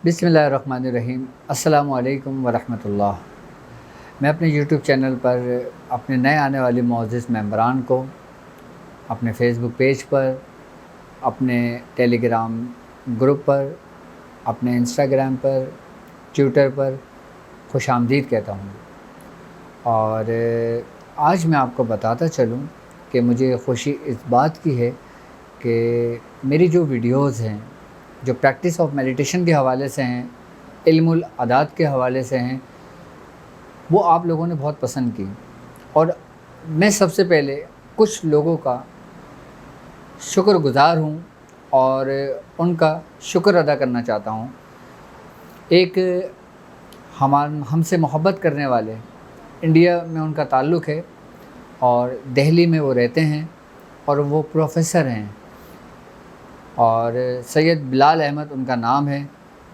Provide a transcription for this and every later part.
بسم اللہ الرحمن الرحیم۔ السلام علیکم ورحمۃ اللہ۔ میں اپنے یوٹیوب چینل پر اپنے نئے آنے والے معزز ممبران کو اپنے فیس بک پیج پر، اپنے ٹیلی گرام گروپ پر، اپنے انسٹاگرام پر، ٹویٹر پر خوش آمدید کہتا ہوں۔ اور آج میں آپ کو بتاتا چلوں کہ مجھے خوشی اس بات کی ہے کہ میری جو ویڈیوز ہیں جو پریکٹس آف میڈیٹیشن کے حوالے سے ہیں، علم العادات کے حوالے سے ہیں، وہ آپ لوگوں نے بہت پسند کی، اور میں سب سے پہلے کچھ لوگوں کا شکر گزار ہوں اور ان کا شکر ادا کرنا چاہتا ہوں۔ ایک ہم سے محبت کرنے والے، انڈیا میں ان کا تعلق ہے اور دہلی میں وہ رہتے ہیں اور وہ پروفیسر ہیں، اور سید بلال احمد ان کا نام ہے۔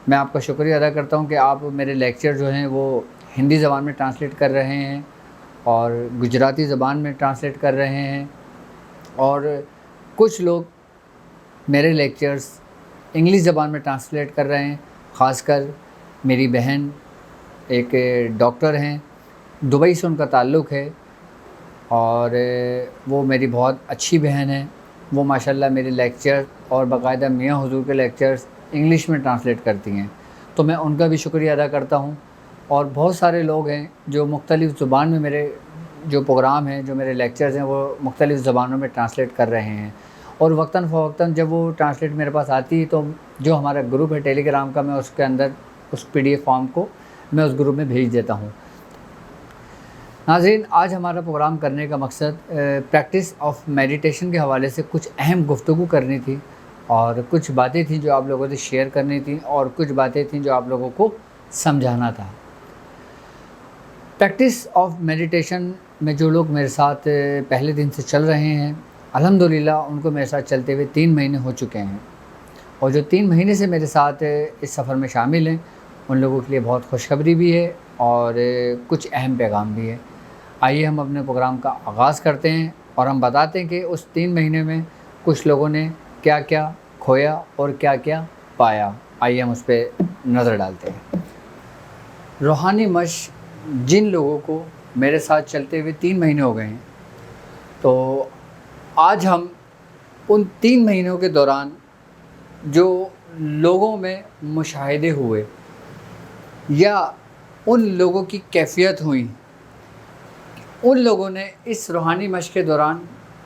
میں آپ کا شکریہ ادا کرتا ہوں کہ آپ میرے لیکچر جو ہیں وہ ہندی زبان میں ٹرانسلیٹ کر رہے ہیں اور گجراتی زبان میں ٹرانسلیٹ کر رہے ہیں، اور کچھ لوگ میرے لیکچرز انگلش زبان میں ٹرانسلیٹ کر رہے ہیں۔ خاص کر میری بہن ایک ڈاکٹر ہیں، دبئی سے ان کا تعلق ہے، اور وہ میری بہت اچھی بہن ہے۔ وہ ماشاءاللہ میرے لیکچر اور باقاعدہ میاں حضور کے لیکچرز انگلش میں ٹرانسلیٹ کرتی ہیں، تو میں ان کا بھی شکریہ ادا کرتا ہوں۔ اور بہت سارے لوگ ہیں جو مختلف زبان میں میرے جو پروگرام ہیں، جو میرے لیکچرز ہیں، وہ مختلف زبانوں میں ٹرانسلیٹ کر رہے ہیں، اور وقتاً فوقتاً جب وہ ٹرانسلیٹ میرے پاس آتی ہے تو جو ہمارا گروپ ہے ٹیلی گرام کا، میں اس کے اندر اس PDF فارم کو میں اس گروپ میں بھیج دیتا ہوں۔ ناظرین، آج ہمارا پروگرام کرنے کا مقصد پریکٹس آف میڈیٹیشن کے حوالے سے کچھ اہم گفتگو کرنی تھی، اور کچھ باتیں تھیں جو آپ لوگوں سے شیئر کرنی تھیں، اور کچھ باتیں تھیں جو آپ لوگوں کو سمجھانا تھا۔ پریکٹس آف میڈیٹیشن میں جو لوگ میرے ساتھ پہلے دن سے چل رہے ہیں، الحمدللہ ان کو میرے ساتھ چلتے ہوئے 3 مہینے ہو چکے ہیں، اور جو 3 مہینے سے میرے ساتھ اس سفر میں شامل ہیں ان لوگوں کے لیے بہت خوشخبری بھی ہے اور کچھ اہم پیغام بھی ہے۔ آئیے ہم اپنے پروگرام کا آغاز کرتے ہیں اور ہم بتاتے ہیں کہ اس 3 مہینے میں کچھ لوگوں نے کیا کیا کھویا اور کیا کیا پایا۔ آئیے ہم اس پہ نظر ڈالتے ہیں۔ روحانی مشق جن لوگوں کو میرے ساتھ چلتے ہوئے 3 مہینے ہو گئے ہیں، تو آج ہم ان 3 مہینوں کے دوران جو لوگوں میں مشاہدے ہوئے یا ان لوگوں کی کیفیت ہوئی، ان لوگوں نے اس روحانی مشق کے دوران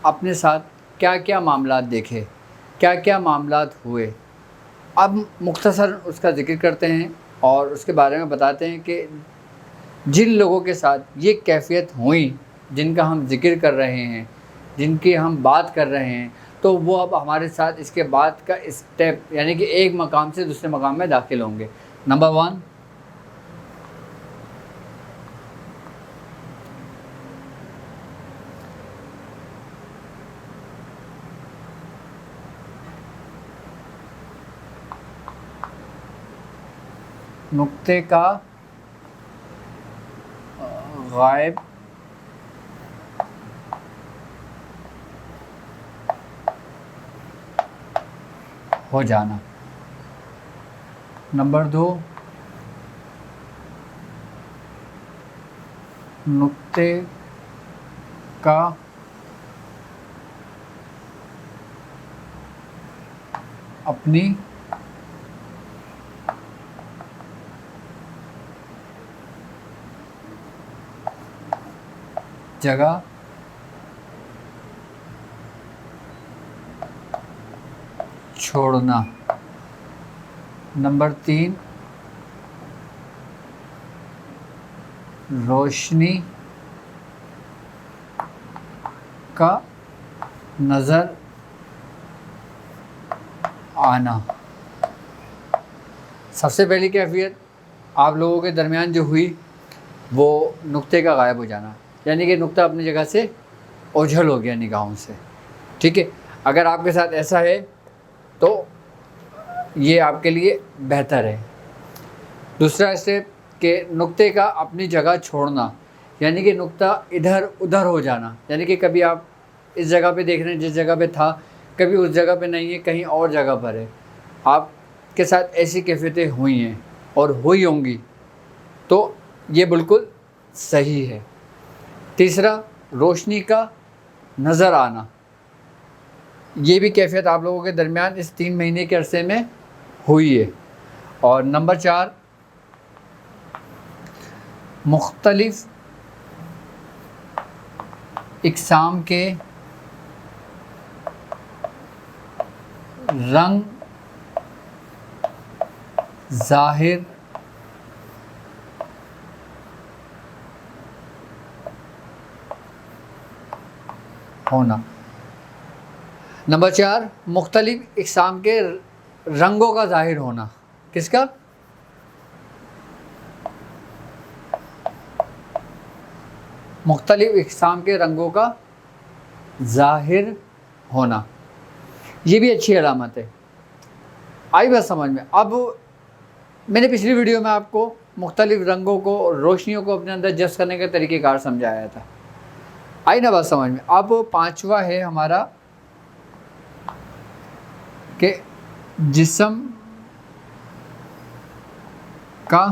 اپنے ساتھ کیا کیا معاملات دیکھے، کیا کیا معاملات ہوئے، اب مختصر اس کا ذکر کرتے ہیں اور اس کے بارے میں بتاتے ہیں کہ جن لوگوں کے ساتھ یہ کیفیت ہوئی، جن کا ہم ذکر کر رہے ہیں، جن کی ہم بات کر رہے ہیں، تو وہ اب ہمارے ساتھ اس کے بعد کا اسٹیپ، یعنی کہ ایک مقام سے دوسرے مقام میں داخل ہوں گے۔ نمبر 1، نقطے کا غائب ہو جانا۔ نمبر 2، نقطے کا اپنی جگہ چھوڑنا۔ نمبر 3، روشنی کا نظر آنا۔ سب سے پہلی کیفیت آپ لوگوں کے درمیان جو ہوئی وہ نقطے کا غائب ہو جانا، یعنی کہ نقطہ اپنی جگہ سے اوجھل ہو گیا نگاہوں سے۔ ٹھیک ہے، اگر آپ کے ساتھ ایسا ہے تو یہ آپ کے لیے بہتر ہے۔ دوسرا اسٹیپ کہ نقطے کا اپنی جگہ چھوڑنا، یعنی کہ نقطہ ادھر ادھر ہو جانا، یعنی کہ کبھی آپ اس جگہ پہ دیکھ رہے ہیں جس جگہ پہ تھا، کبھی اس جگہ پہ نہیں ہے، کہیں اور جگہ پر ہے۔ آپ کے ساتھ ایسی کیفیتیں ہوئی ہیں اور ہوئی ہوں گی تو یہ بالکل صحیح ہے۔ تیسرا، روشنی کا نظر آنا، یہ بھی کیفیت آپ لوگوں کے درمیان اس 3 مہینے کے عرصے میں ہوئی ہے۔ اور نمبر 4، مختلف اقسام کے رنگ ظاہر ہونا۔ نمبر 4، مختلف اقسام کے رنگوں کا ظاہر ہونا۔ کس کا؟ مختلف اقسام کے رنگوں کا ظاہر ہونا، یہ بھی اچھی علامت ہے۔ آئی بات سمجھ میں؟ اب میں نے پچھلی ویڈیو میں آپ کو مختلف رنگوں کو، روشنیوں کو اپنے اندر جذب کرنے کا طریقہ کار سمجھایا تھا۔ آئی نا بات سمجھ میں؟ اب 5واں ہے ہمارا کہ جسم کا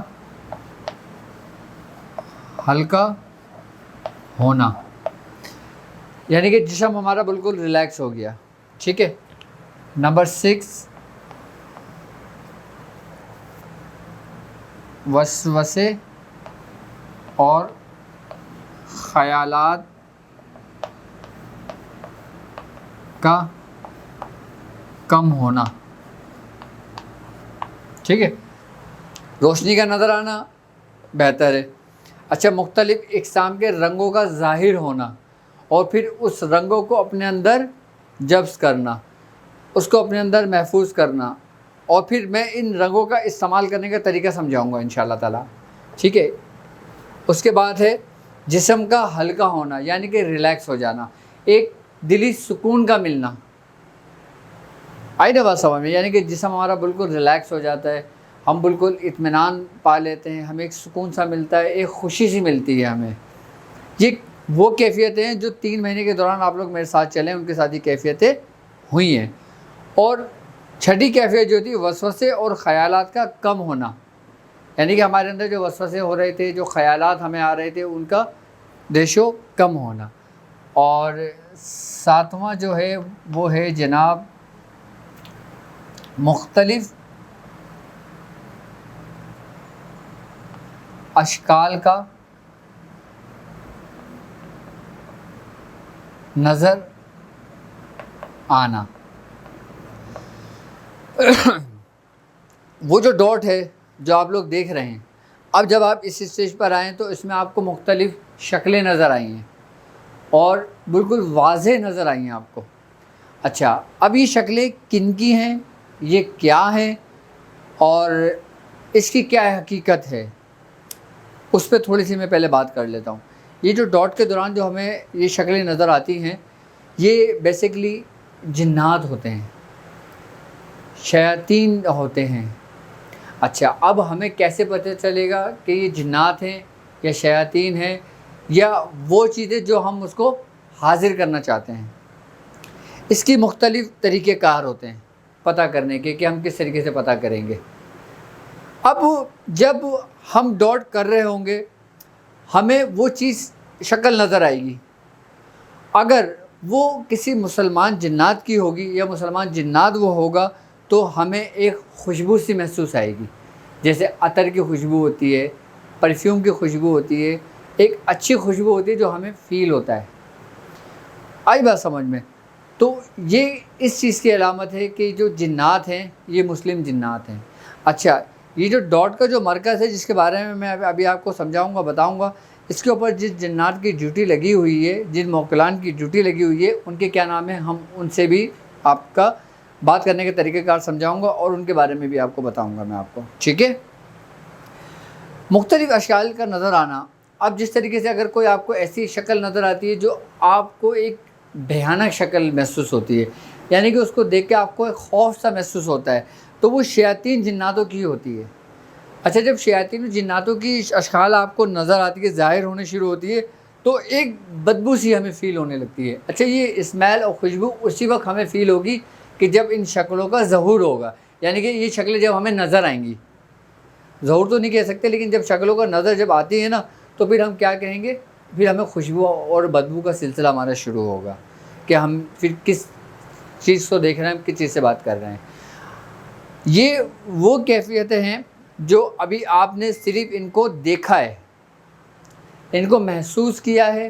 ہلکا ہونا، یعنی کہ جسم ہمارا بالکل ریلیکس ہو گیا، ٹھیک ہے۔ نمبر 6، وسوسے اور خیالات کا کم ہونا، ٹھیک ہے۔ روشنی کا نظر آنا بہتر ہے۔ اچھا، مختلف اقسام کے رنگوں کا ظاہر ہونا اور پھر اس رنگوں کو اپنے اندر جذب کرنا، اس کو اپنے اندر محفوظ کرنا، اور پھر میں ان رنگوں کا استعمال کرنے کا طریقہ سمجھاؤں گا انشاءاللہ تعالیٰ، ٹھیک ہے۔ اس کے بعد ہے جسم کا ہلکا ہونا، یعنی کہ ریلیکس ہو جانا، ایک دلی سکون کا ملنا۔ آئی نا بات سمجھ میں؟ یعنی کہ جسم ہمارا بالکل ریلیکس ہو جاتا ہے، ہم بالکل اطمینان پا لیتے ہیں، ہمیں ایک سکون سا ملتا ہے، ایک خوشی سی ملتی ہے ہمیں۔ یہ وہ کیفیتیں ہیں جو 3 مہینے کے دوران آپ لوگ میرے ساتھ چلیں، ان کے ساتھ یہ کیفیتیں ہوئی ہیں۔ اور 6ٹھی کیفیت جو تھی، وسوسے اور خیالات کا کم ہونا، یعنی کہ ہمارے اندر جو وسوسے ہو رہے تھے، جو خیالات ہمیں آ رہے تھے، ان کا ریشو کم ہونا۔ اور 7واں جو ہے وہ ہے جناب مختلف اشکال کا نظر آنا۔ وہ جو ڈاٹ ہے جو آپ لوگ دیکھ رہے ہیں، اب جب آپ اس اسٹیج پر آئیں تو اس میں آپ کو مختلف شکلیں نظر آئی ہیں اور بالکل واضح نظر آئی ہیں آپ کو۔ اچھا، اب یہ شکلیں کن کی ہیں، یہ کیا ہیں اور اس کی کیا حقیقت ہے، اس پہ تھوڑی سی میں پہلے بات کر لیتا ہوں۔ یہ جو ڈاٹ کے دوران جو ہمیں یہ شکلیں نظر آتی ہیں، یہ بیسیکلی جنات ہوتے ہیں، شیاطین ہوتے ہیں۔ اچھا، اب ہمیں کیسے پتہ چلے گا کہ یہ جنات ہیں یا شیاطین ہیں یا وہ چیزیں جو ہم اس کو حاضر کرنا چاہتے ہیں؟ اس کی مختلف طریقہ کار ہوتے ہیں پتہ کرنے کے، کہ ہم کس طریقے سے پتہ کریں گے۔ اب جب ہم ڈاٹ کر رہے ہوں گے، ہمیں وہ چیز شکل نظر آئے گی، اگر وہ کسی مسلمان جنات کی ہوگی یا مسلمان جنات وہ ہوگا تو ہمیں ایک خوشبو سی محسوس آئے گی، جیسے عطر کی خوشبو ہوتی ہے، پرفیوم کی خوشبو ہوتی ہے، ایک اچھی خوشبو ہوتی ہے جو ہمیں فیل ہوتا ہے۔ آئی بات سمجھ میں؟ تو یہ اس چیز کی علامت ہے کہ جو جنات ہیں یہ مسلم جنات ہیں۔ اچھا، یہ جو ڈاٹ کا جو مرکز ہے جس کے بارے میں ابھی آپ کو سمجھاؤں گا، بتاؤں گا، اس کے اوپر جس جنات کی ڈیوٹی لگی ہوئی ہے، جن موکلان کی ڈیوٹی لگی ہوئی ہے، ان کے کیا نام ہیں، ہم ان سے بھی آپ کا بات کرنے کے طریقہ کار سمجھاؤں گا اور ان کے بارے میں بھی آپ کو بتاؤں گا میں آپ کو، ٹھیک ہے۔ مختلف اشکال کا نظر آنا، اب جس طریقے سے اگر کوئی آپ کو ایسی شکل نظر آتی ہے جو آپ کو ایک بھیانک شکل محسوس ہوتی ہے، یعنی کہ اس کو دیکھ کے آپ کو ایک خوف سا محسوس ہوتا ہے، تو وہ شیاطین جناتوں کی ہوتی ہے۔ اچھا، جب شیاطین جناتوں کی اشکال آپ کو نظر آتی ہے، ظاہر ہونے شروع ہوتی ہے، تو ایک بدبو سی ہمیں فیل ہونے لگتی ہے۔ اچھا، یہ اسمیل اور خوشبو اسی وقت ہمیں فیل ہوگی کہ جب ان شکلوں کا ظہور ہوگا، یعنی کہ یہ شکلیں جب ہمیں نظر آئیں گی، ضرور تو نہیں کہہ سکتے، لیکن جب شکلوں کا نظر جب آتی ہے نا تو پھر ہم کیا کہیں گے، پھر ہمیں خوشبو اور بدبو کا سلسلہ ہمارا شروع ہوگا کہ ہم پھر کس چیز کو دیکھ رہے ہیں، ہم کس چیز سے بات کر رہے ہیں۔ یہ وہ کیفیتیں ہیں جو ابھی آپ نے صرف ان کو دیکھا ہے، ان کو محسوس کیا ہے،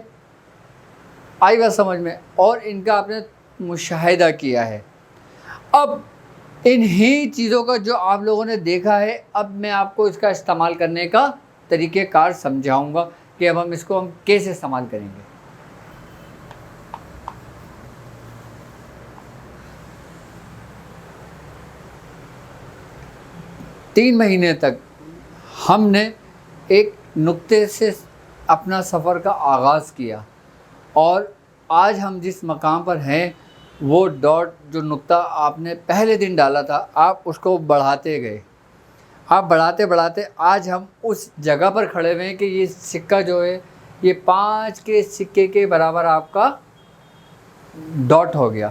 آئی بات سمجھ میں، اور ان کا آپ نے مشاہدہ کیا ہے۔ اب انہی چیزوں کا جو آپ لوگوں نے دیکھا ہے، اب میں آپ کو اس کا استعمال کرنے کا طریقہ کار سمجھاؤں گا کہ اب اس کو ہم کیسے استعمال کریں گے۔ 3 مہینے تک ہم نے ایک نقطے سے اپنا سفر کا آغاز کیا، اور آج ہم جس مقام پر ہیں وہ ڈاٹ جو نقطہ آپ نے پہلے دن ڈالا تھا، آپ اس کو بڑھاتے گئے، آپ بڑھاتے بڑھاتے آج ہم اس جگہ پر کھڑے ہوئے ہیں کہ یہ سکہ جو ہے یہ 5 کے سکے کے برابر آپ کا ڈاٹ ہو گیا۔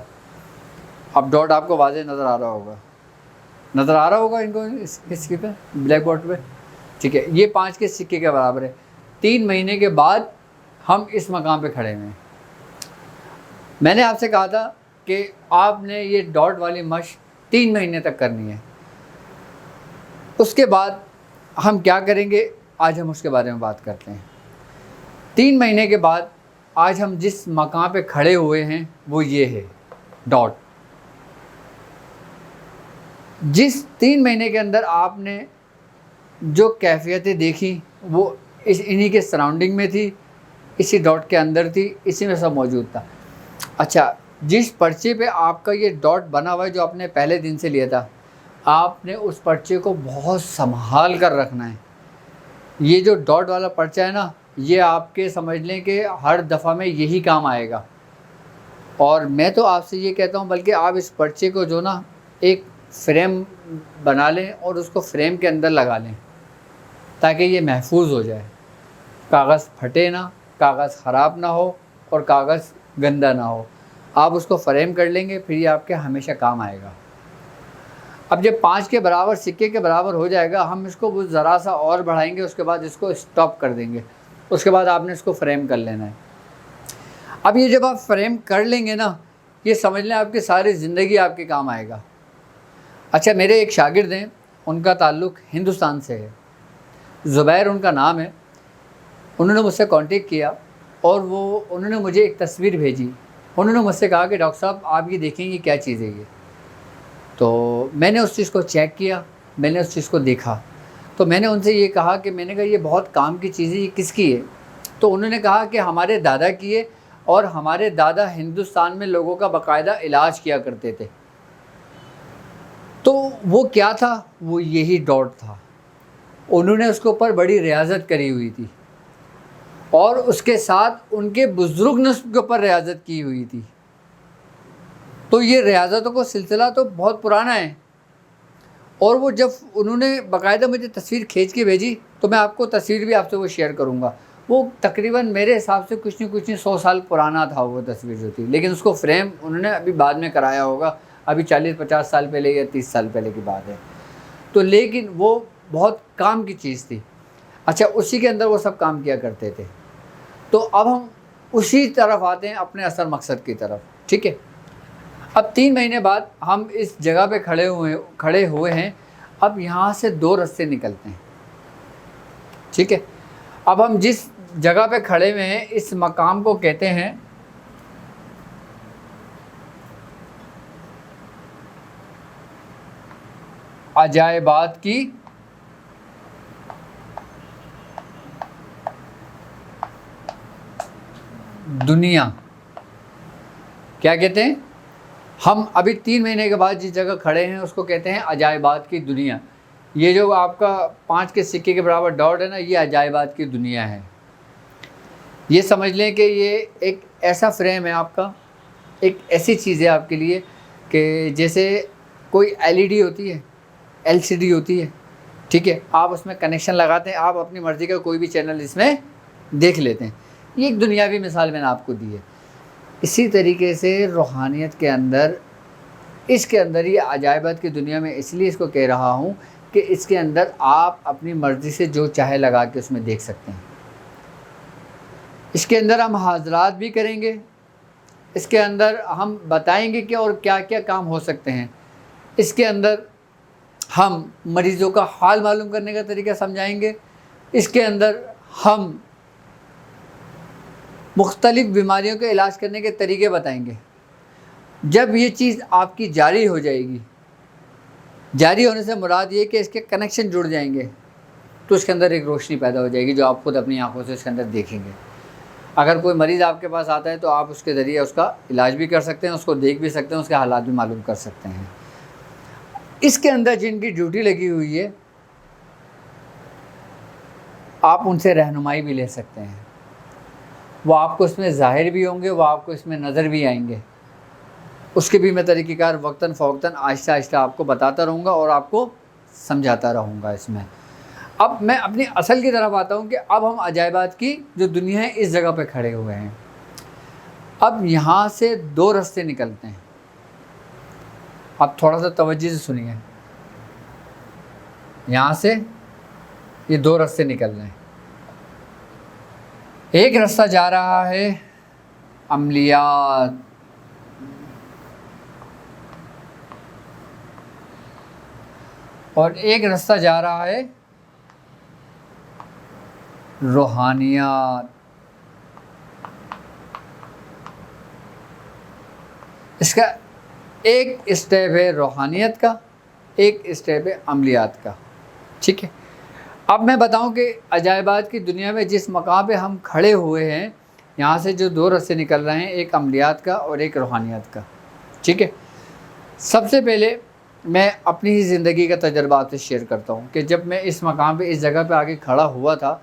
اب ڈاٹ آپ کو واضح نظر آ رہا ہوگا ان کو اس سکے پہ، بلیک بورڈ پہ، ٹھیک ہے، یہ 5 کے سکے کے برابر ہے۔ 3 مہینے کے بعد ہم اس مقام پہ کھڑے ہوئے ہیں۔ میں نے آپ سے کہا تھا کہ آپ نے یہ ڈاٹ والی مشق 3 مہینے تک کرنی ہے۔ اس کے بعد ہم کیا کریں گے، آج ہم اس کے بارے میں بات کرتے ہیں۔ 3 مہینے کے بعد آج ہم جس مقام پہ کھڑے ہوئے ہیں وہ یہ ہے ڈاٹ۔ جس 3 مہینے کے اندر آپ نے جو کیفیتیں دیکھی وہ انہی کے سراؤنڈنگ میں تھی، اسی ڈاٹ کے اندر تھی، اسی میں سب موجود تھا۔ اچھا، جس پرچے پہ آپ کا یہ ڈاٹ بنا ہوا ہے جو آپ نے پہلے دن سے لیا تھا، آپ نے اس پرچے کو بہت سنبھال کر رکھنا ہے۔ یہ جو ڈاٹ والا پرچہ ہے نا، یہ آپ کے سمجھ لیں کہ ہر دفعہ میں یہی کام آئے گا، اور میں تو آپ سے یہ کہتا ہوں بلکہ آپ اس پرچے کو جو نا ایک فریم بنا لیں اور اس کو فریم کے اندر لگا لیں تاکہ یہ محفوظ ہو جائے، کاغذ پھٹے نہ، کاغذ خراب نہ ہو اور کاغذ گندا نہ ہو۔ آپ اس کو فریم کر لیں گے، پھر یہ آپ کے ہمیشہ کام آئے گا۔ اب جب 5 کے برابر سکے کے برابر ہو جائے گا، ہم اس کو ذرا سا اور بڑھائیں گے، اس کے بعد اس کو اسٹاپ کر دیں گے، اس کے بعد آپ نے اس کو فریم کر لینا ہے۔ اب یہ جب آپ فریم کر لیں گے نا، یہ سمجھ لیں آپ کی ساری زندگی آپ کے کام آئے گا۔ اچھا، میرے ایک شاگرد ہیں، ان کا تعلق ہندوستان سے ہے، زبیر ان کا نام ہے۔ انہوں نے مجھ سے کانٹیکٹ کیا اور انہوں نے مجھے ایک تصویر بھیجی۔ انہوں نے مجھ سے کہا کہ ڈاکٹر صاحب آپ یہ دیکھیں یہ کیا چیز ہے یہ؟ تو میں نے اس چیز کو چیک کیا، میں نے اس چیز کو دیکھا، تو میں نے ان سے یہ کہا کہ میں نے کہا یہ بہت کام کی چیز ہے، یہ کس کی ہے؟ تو انہوں نے کہا کہ ہمارے دادا کی ہے، اور ہمارے دادا ہندوستان میں لوگوں کا باقاعدہ علاج کیا کرتے تھے۔ تو وہ کیا تھا؟ وہ یہی ڈاٹ تھا۔ انہوں نے اس کے اوپر بڑی ریاضت کری ہوئی تھی، اور اس کے ساتھ ان کے بزرگ نے اس کے اوپر ریاضت کی ہوئی تھی۔ تو یہ ریاضتوں کا سلسلہ تو بہت پرانا ہے، اور وہ جب انہوں نے باقاعدہ مجھے تصویر کھینچ کے بھیجی تو میں آپ کو تصویر بھی آپ سے وہ شیئر کروں گا۔ وہ تقریباً میرے حساب سے کچھ نہیں 100 سال پرانا تھا وہ تصویر جو تھی، لیکن اس کو فریم انہوں نے ابھی بعد میں کرایا ہوگا، ابھی 40-50 سال پہلے یا 30 سال پہلے کی بات ہے۔ تو لیکن وہ بہت کام کی چیز تھی۔ اچھا، اسی کے اندر وہ سب کام کیا کرتے تھے۔ تو اب ہم اسی طرف آتے ہیں، اپنے اصل مقصد کی طرف، ٹھیک ہے۔ اب 3 مہینے بعد ہم اس جگہ پہ کھڑے ہوئے ہیں۔ اب یہاں سے 2 رستے نکلتے ہیں، ٹھیک ہے۔ اب ہم جس جگہ پہ کھڑے ہوئے ہیں اس مقام کو کہتے ہیں عجائبات کی دنیا۔ کیا کہتے ہیں؟ ہم ابھی 3 مہینے کے بعد جس جگہ کھڑے ہیں اس کو کہتے ہیں عجائبات کی دنیا۔ یہ جو آپ کا 5 کے سکے کے برابر ڈاٹ ہے نا، یہ عجائبات کی دنیا ہے۔ یہ سمجھ لیں کہ یہ ایک ایسا فریم ہے آپ کا، ایک ایسی چیز ہے آپ کے لیے کہ جیسے کوئی LED ہوتی ہے، LCD ہوتی ہے، ٹھیک ہے، آپ اس میں کنیکشن لگاتے ہیں، آپ اپنی مرضی کا کوئی بھی چینل اس میں دیکھ لیتے ہیں۔ یہ ایک دنیاوی مثال میں نے آپ کو دی ہے۔ اسی طریقے سے روحانیت کے اندر اس کے اندر یہ عجائبات کی دنیا میں اس لیے اس کو کہہ رہا ہوں کہ اس کے اندر آپ اپنی مرضی سے جو چاہے لگا کے اس میں دیکھ سکتے ہیں. اس کے اندر ہم حاضرات بھی کریں گے، اس کے اندر ہم بتائیں گے کہ اور کیا کیا کام ہو سکتے ہیں. اس کے اندر ہم مریضوں کا حال معلوم کرنے کا طریقہ سمجھائیں گے. اس کے اندر ہم مختلف بیماریوں کے علاج کرنے کے طریقے بتائیں گے. جب یہ چیز آپ کی جاری ہو جائے گی، جاری ہونے سے مراد یہ کہ اس کے کنیکشن جڑ جائیں گے، تو اس کے اندر ایک روشنی پیدا ہو جائے گی جو آپ خود اپنی آنکھوں سے اس کے اندر دیکھیں گے. اگر کوئی مریض آپ کے پاس آتا ہے تو آپ اس کے ذریعے اس کا علاج بھی کر سکتے ہیں، اس کو دیکھ بھی سکتے ہیں، اس کے حالات بھی معلوم کر سکتے ہیں. اس کے اندر جن کی ڈیوٹی لگی ہوئی ہے آپ ان سے رہنمائی بھی لے سکتے ہیں. وہ آپ کو اس میں ظاہر بھی ہوں گے، وہ آپ کو اس میں نظر بھی آئیں گے. اس کے بھی میں طریقہ کار وقتاً فوقتاً آہستہ آہستہ آپ کو بتاتا رہوں گا اور آپ کو سمجھاتا رہوں گا اس میں. اب میں اپنی اصل کی طرف آتا ہوں کہ اب ہم عجائبات کی جو دنیا ہے اس جگہ پہ کھڑے ہوئے ہیں. اب یہاں سے دو راستے نکلتے ہیں. اب تھوڑا سا توجہ سے سنیے. یہاں سے یہ دو راستے نکل رہے ہیں. ایک راستہ جا رہا ہے عملیات، اور ایک راستہ جا رہا ہے روحانیات. اس کا ایک اسٹیپ ہے روحانیت کا، ایک اسٹیپ ہے عملیات کا. ٹھیک ہے. اب میں بتاؤں کہ عجائبات کی دنیا میں جس مقام پہ ہم کھڑے ہوئے ہیں یہاں سے جو دو راستے نکل رہے ہیں، ایک عملیات کا اور ایک روحانیت کا. ٹھیک ہے. سب سے پہلے میں اپنی ہی زندگی کا تجربہ آپ سے شیئر کرتا ہوں کہ جب میں اس مقام پہ اس جگہ پہ آگے کھڑا ہوا تھا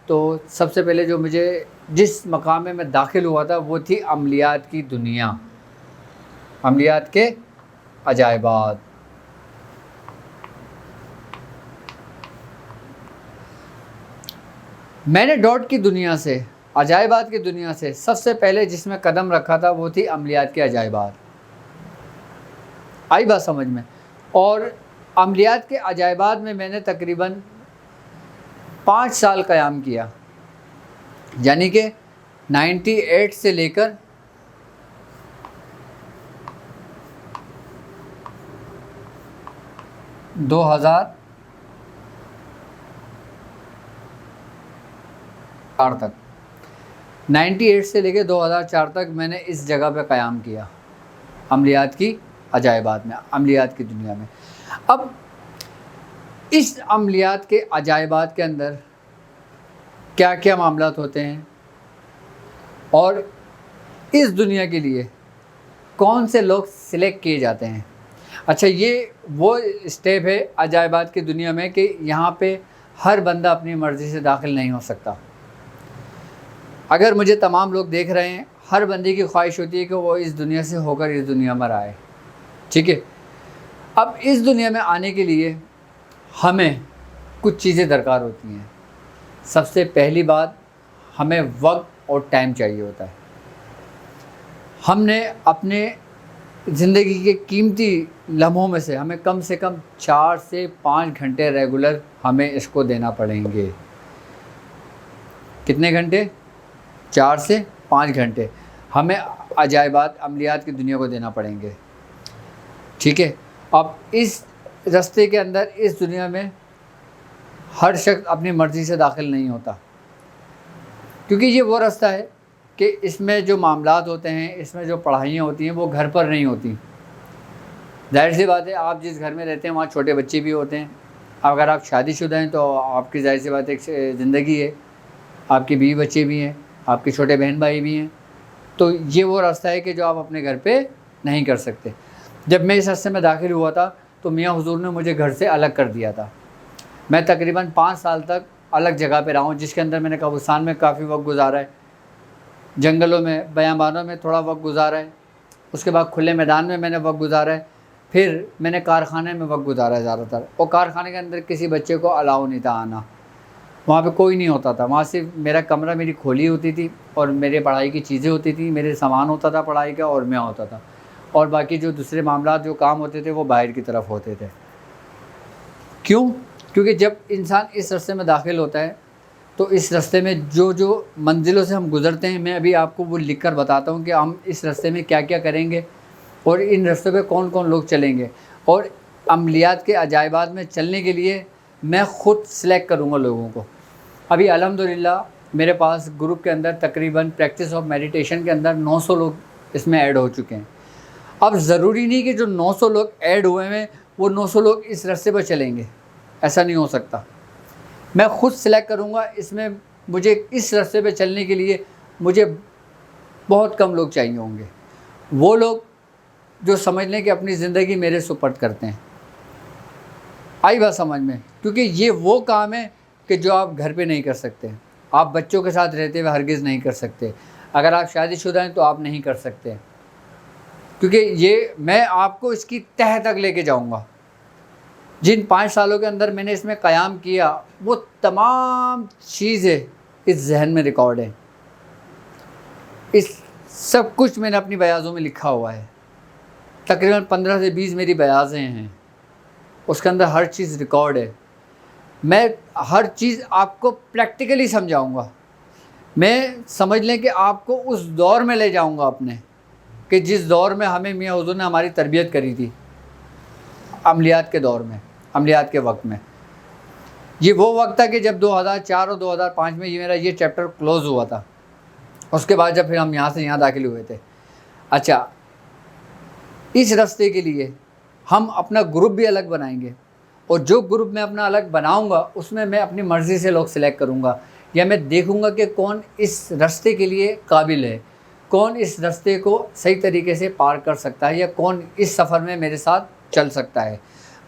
تو سب سے پہلے جو مجھے جس مقام میں داخل ہوا تھا وہ تھی عملیات کی دنیا، عملیات کے عجائبات. میں نے ڈاٹ کی دنیا سے، عجائبات کی دنیا سے سب سے پہلے جس میں قدم رکھا تھا وہ تھی عملیات کے عجائبات. آئی بات سمجھ میں؟ اور عملیات کے عجائبات میں نے تقریباً 5 سال قیام کیا، یعنی کہ 98 سے لے کر 2004 تک، 98 سے لے کے 2004 تک میں نے اس جگہ پہ قیام کیا عملیات کی عجائبات میں، عملیات کی دنیا میں. اب اس عملیات کے عجائبات کے اندر کیا کیا معاملات ہوتے ہیں اور اس دنیا کے لیے کون سے لوگ سلیکٹ کیے جاتے ہیں. اچھا، یہ وہ اسٹیپ ہے عجائبات کی دنیا میں کہ یہاں پہ ہر بندہ اپنی مرضی سے داخل نہیں ہو سکتا. اگر مجھے تمام لوگ دیکھ رہے ہیں، ہر بندے کی خواہش ہوتی ہے کہ وہ اس دنیا سے ہو کر اس دنیا میں آئے. ٹھیک ہے. اب اس دنیا میں آنے کے لیے ہمیں کچھ چیزیں درکار ہوتی ہیں. سب سے پہلی بات، ہمیں وقت اور ٹائم چاہیے ہوتا ہے. ہم نے اپنے زندگی کے قیمتی لمحوں میں سے ہمیں کم سے کم 4 سے 5 گھنٹے ریگولر ہمیں اس کو دینا پڑیں گے. کتنے گھنٹے؟ 4 سے 5 گھنٹے ہمیں عجائبات، عملیات کی دنیا کو دینا پڑیں گے. ٹھیک ہے. اب اس راستے کے اندر، اس دنیا میں ہر شخص اپنی مرضی سے داخل نہیں ہوتا، کیونکہ یہ وہ راستہ ہے کہ اس میں جو معاملات ہوتے ہیں، اس میں جو پڑھائیاں ہوتی ہیں وہ گھر پر نہیں ہوتی. ظاہر سی بات ہے، آپ جس گھر میں رہتے ہیں وہاں چھوٹے بچے بھی ہوتے ہیں. اگر آپ شادی شدہ ہیں تو آپ کی ظاہر سی بات ایک زندگی ہے، آپ کی بیوی بچے بھی ہیں، آپ کے چھوٹے بہن بھائی بھی ہیں. تو یہ وہ راستہ ہے کہ جو آپ اپنے گھر پہ نہیں کر سکتے. جب میں اس راستے میں داخل ہوا تھا تو میاں حضور نے مجھے گھر سے الگ کر دیا تھا. میں تقریباً 5 سال تک الگ جگہ پہ رہا ہوں، جس کے اندر میں نے قبرستان میں کافی وقت گزارا ہے، جنگلوں میں، بیابانوں میں تھوڑا وقت گزارا ہے، اس کے بعد کھلے میدان میں نے وقت گزارا ہے، پھر میں نے کارخانے میں وقت گزارا ہے زیادہ تر. اور کارخانے کے اندر کسی بچے کو الاؤ نہیں تھا آنا، وہاں پہ کوئی نہیں ہوتا تھا. وہاں صرف میرا کمرہ، میری کھولی ہوتی تھی اور میرے پڑھائی کی چیزیں ہوتی تھیں، میرے سامان ہوتا تھا پڑھائی کا، اور میں ہوتا تھا. اور باقی جو دوسرے معاملات جو کام ہوتے تھے وہ باہر کی طرف ہوتے تھے۔ کیوں؟ کیونکہ جب انسان اس راستے میں داخل ہوتا ہے تو اس راستے میں جو جو منزلوں سے ہم گزرتے ہیں، میں ابھی آپ کو وہ لکھ کر بتاتا ہوں کہ ہم اس راستے میں کیا کیا کریں گے اور ان رستوں پہ کون کون لوگ چلیں گے، اور عملیات کے عجائبات میں چلنے کے لیے میں خود سلیکٹ کروں گا لوگوں کو۔ ابھی الحمدللہ میرے پاس گروپ کے اندر تقریباً پریکٹس آف میڈیٹیشن کے اندر 900 لوگ اس میں ایڈ ہو چکے ہیں۔ اب ضروری نہیں کہ جو 900 لوگ ایڈ ہوئے ہیں وہ 900 لوگ اس راستے پر چلیں گے، ایسا نہیں ہو سکتا۔ میں خود سلیکٹ کروں گا، اس میں مجھے اس راستے پہ چلنے کے لیے مجھے بہت کم لوگ چاہیے ہوں گے، وہ لوگ جو سمجھ لیں کہ اپنی زندگی میرے سپرد کرتے ہیں۔ آئی بات سمجھ میں؟ کیونکہ یہ وہ کام ہے کہ جو آپ گھر پہ نہیں کر سکتے، آپ بچوں کے ساتھ رہتے ہوئے ہرگز نہیں کر سکتے، اگر آپ شادی شدہ ہیں تو آپ نہیں کر سکتے، کیونکہ یہ میں آپ کو اس کی تہہ تک لے کے جاؤں گا۔ جن 5 سالوں کے اندر میں نے اس میں قیام کیا وہ تمام چیزیں اس ذہن میں ریکارڈ ہیں، اس سب کچھ میں نے اپنی بیاضوں میں لکھا ہوا ہے۔ تقریباً 15 سے 20 میری بیاضیں ہیں، اس کے اندر ہر چیز ریکارڈ ہے۔ میں ہر چیز آپ کو پریکٹیکلی سمجھاؤں گا، میں سمجھ لیں کہ آپ کو اس دور میں لے جاؤں گا اپنے، کہ جس دور میں ہمیں میاں حضور نے ہماری تربیت کری تھی، عملیات کے دور میں، عملیات کے وقت میں۔ یہ وہ وقت تھا کہ جب 2004 اور 2005 میں میرا یہ چیپٹر کلوز ہوا تھا، اس کے بعد جب پھر ہم یہاں سے یہاں داخل ہوئے تھے۔ اچھا، اس راستے کے لیے ہم اپنا گروپ بھی الگ بنائیں گے، اور جو گروپ میں اپنا الگ بناؤں گا اس میں میں اپنی مرضی سے لوگ سلیکٹ کروں گا، یا میں دیکھوں گا کہ کون اس راستے کے لیے قابل ہے، کون اس راستے کو صحیح طریقے سے پار کر سکتا ہے، یا کون اس سفر میں میرے ساتھ چل سکتا ہے۔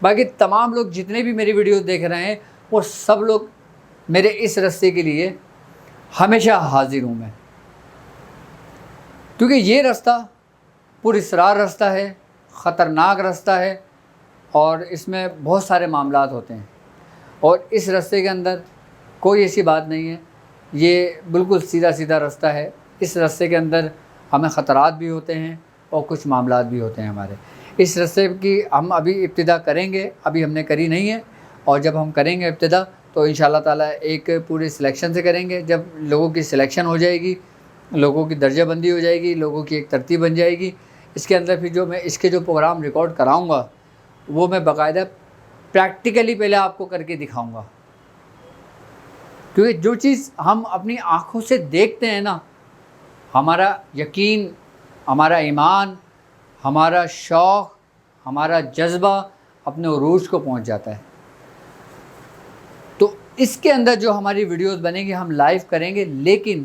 باقی تمام لوگ جتنے بھی میری ویڈیوز دیکھ رہے ہیں وہ سب لوگ میرے اس راستے کے لیے ہمیشہ حاضر ہوں میں، کیونکہ یہ راستہ پر اسرار راستہ ہے، خطرناک راستہ ہے، اور اس میں بہت سارے معاملات ہوتے ہیں، اور اس راستے کے اندر کوئی ایسی بات نہیں ہے، یہ بالکل سیدھا سیدھا راستہ ہے۔ اس راستے کے اندر ہمیں خطرات بھی ہوتے ہیں اور کچھ معاملات بھی ہوتے ہیں ہمارے۔ اس راستے کی ہم ابھی ابتدا کریں گے، ابھی ہم نے کری نہیں ہے، اور جب ہم کریں گے ابتدا تو انشاءاللہ تعالیٰ ایک پورے سلیکشن سے کریں گے۔ جب لوگوں کی سلیکشن ہو جائے گی، لوگوں کی درجہ بندی ہو جائے گی، لوگوں کی ایک ترتیب بن جائے گی، اس کے اندر پھر جو میں اس کے جو پروگرام ریکارڈ کراؤں گا وہ میں باقاعدہ پریکٹیکلی پہلے آپ کو کر کے دکھاؤں گا، کیونکہ جو چیز ہم اپنی آنکھوں سے دیکھتے ہیں نا، ہمارا یقین، ہمارا ایمان، ہمارا شوق، ہمارا جذبہ اپنے عروج کو پہنچ جاتا ہے۔ تو اس کے اندر جو ہماری ویڈیوز بنیں گی ہم لائیو کریں گے، لیکن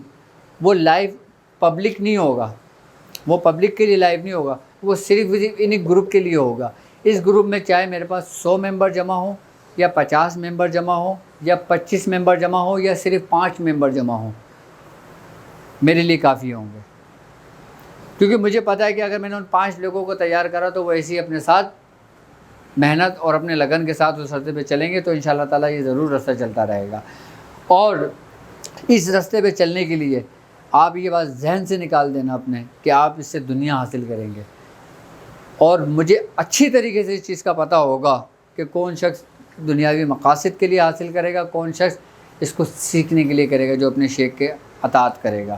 وہ لائیو پبلک نہیں ہوگا، وہ پبلک کے لیے لائیو نہیں ہوگا، وہ صرف انہیں گروپ کے لیے ہوگا۔ اس گروپ میں چاہے میرے پاس 100 ممبر جمع ہوں، یا 50 ممبر جمع ہوں، یا 25 ممبر جمع ہوں، یا صرف 5 ممبر جمع ہوں، میرے لیے کافی ہوں گے، کیونکہ مجھے پتہ ہے کہ اگر میں نے ان 5 لوگوں کو تیار کرا تو وہ ایسے ہی اپنے ساتھ محنت اور اپنے لگن کے ساتھ اس راستے پہ چلیں گے، تو انشاءاللہ تعالیٰ یہ ضرور راستہ چلتا رہے گا۔ اور اس راستے پہ چلنے کے لیے آپ یہ بات ذہن سے نکال دینا اپنے کہ آپ اس سے دنیا حاصل کریں گے، اور مجھے اچھی طریقے سے اس چیز کا پتہ ہوگا کہ کون شخص دنیاوی مقاصد کے لیے حاصل کرے گا، کون شخص اس کو سیکھنے کے لیے کرے گا، جو اپنے شیخ کے اطاعت کرے گا۔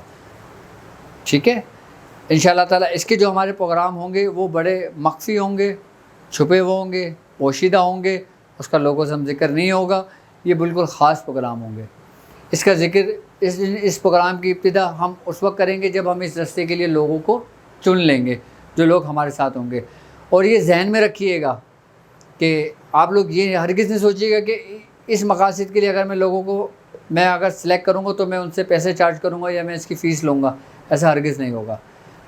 ٹھیک ہے، انشاءاللہ تعالیٰ اس کے جو ہمارے پروگرام ہوں گے وہ بڑے مخفی ہوں گے، چھپے ہوئے ہوں گے، پوشیدہ ہوں گے، اس کا لوگوں سے ہم ذکر نہیں ہوگا، یہ بالکل خاص پروگرام ہوں گے۔ اس کا ذکر اس پروگرام کی ابتدا ہم اس وقت کریں گے جب ہم اس راستے کے لیے لوگوں کو چن لیں گے، جو لوگ ہمارے ساتھ ہوں گے۔ اور یہ ذہن میں رکھیے گا کہ آپ لوگ یہ ہرگز نہیں سوچیے گا کہ اس مقاصد کے لیے اگر میں لوگوں کو اگر سلیکٹ کروں گا تو میں ان سے پیسے چارج کروں گا یا میں اس کی فیس لوں گا، ایسا ہرگز نہیں ہوگا۔